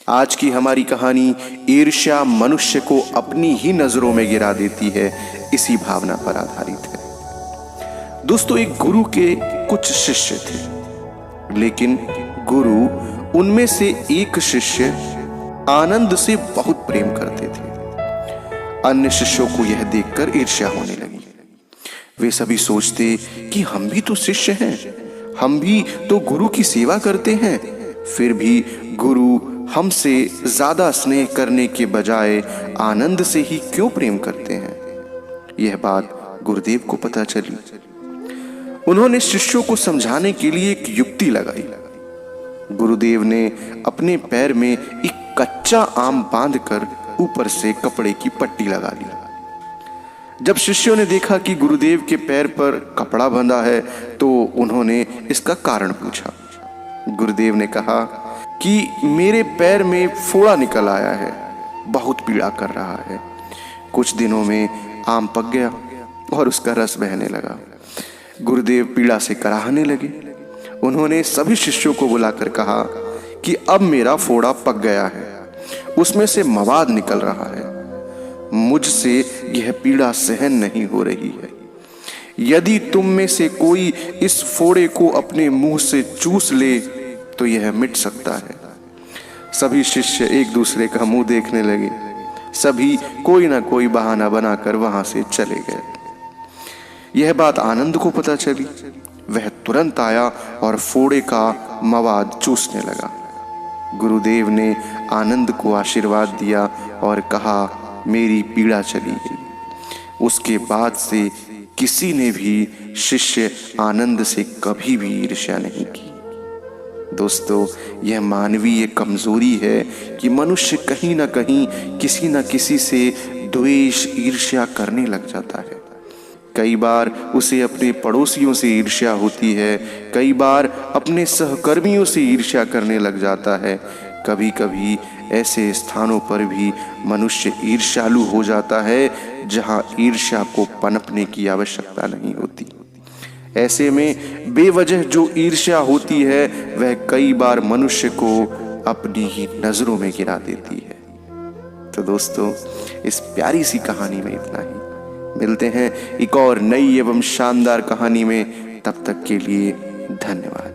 आज की हमारी कहानी ईर्ष्या मनुष्य को अपनी ही नजरों में गिरा देती है, इसी भावना पर आधारित है। दोस्तों, एक गुरु के कुछ शिष्य थे, लेकिन गुरु उनमें से एक शिष्य आनंद से बहुत प्रेम करते थे। अन्य शिष्यों को यह देखकर ईर्ष्या होने लगी। वे सभी सोचते कि हम भी तो शिष्य हैं, हम भी तो गुरु की सेवा करते हैं, फिर भी गुरु हमसे ज्यादा स्नेह करने के बजाय आनंद से ही क्यों प्रेम करते हैं। यह बात गुरुदेव को पता चली। उन्होंने शिष्यों को समझाने के लिए एक युक्ति लगाई। गुरुदेव ने अपने पैर में एक कच्चा आम बांधकर ऊपर से कपड़े की पट्टी लगा ली। जब शिष्यों ने देखा कि गुरुदेव के पैर पर कपड़ा बंधा है, तो उन्होंने इसका कारण पूछा। गुरुदेव ने कहा कि मेरे पैर में फोड़ा निकल आया है, बहुत पीड़ा कर रहा है। कुछ दिनों में आम पक गया और उसका रस बहने लगा। गुरुदेव पीड़ा से कराहने लगे। उन्होंने सभी शिष्यों को बुलाकर कहा कि अब मेरा फोड़ा पक गया है, उसमें से मवाद निकल रहा है, मुझसे यह पीड़ा सहन नहीं हो रही है। यदि तुम में से कोई इस फोड़े को अपने मुंह से चूस ले तो यह मिट सकता है। सभी शिष्य एक दूसरे का मुंह देखने लगे। सभी कोई ना कोई बहाना बनाकर वहां से चले गए। यह बात आनंद को पता चली। वह तुरंत आया और फोड़े का मवाद चूसने लगा। गुरुदेव ने आनंद को आशीर्वाद दिया और कहा, मेरी पीड़ा चली गई। उसके बाद से किसी ने भी शिष्य आनंद से कभी भी ईर्ष्या नहीं की। दोस्तों, यह मानवीय कमजोरी है कि मनुष्य कहीं ना कहीं किसी न किसी से द्वेष ईर्ष्या करने लग जाता है। कई बार उसे अपने पड़ोसियों से ईर्ष्या होती है, कई बार अपने सहकर्मियों से ईर्ष्या करने लग जाता है। कभी कभी ऐसे स्थानों पर भी मनुष्य ईर्ष्यालु हो जाता है जहां ईर्ष्या को पनपने की आवश्यकता नहीं होती। ऐसे में बेवजह जो ईर्ष्या होती है वह कई बार मनुष्य को अपनी ही नजरों में गिरा देती है। तो दोस्तों, इस प्यारी सी कहानी में इतना ही। मिलते हैं एक और नई एवं शानदार कहानी में। तब तक के लिए धन्यवाद।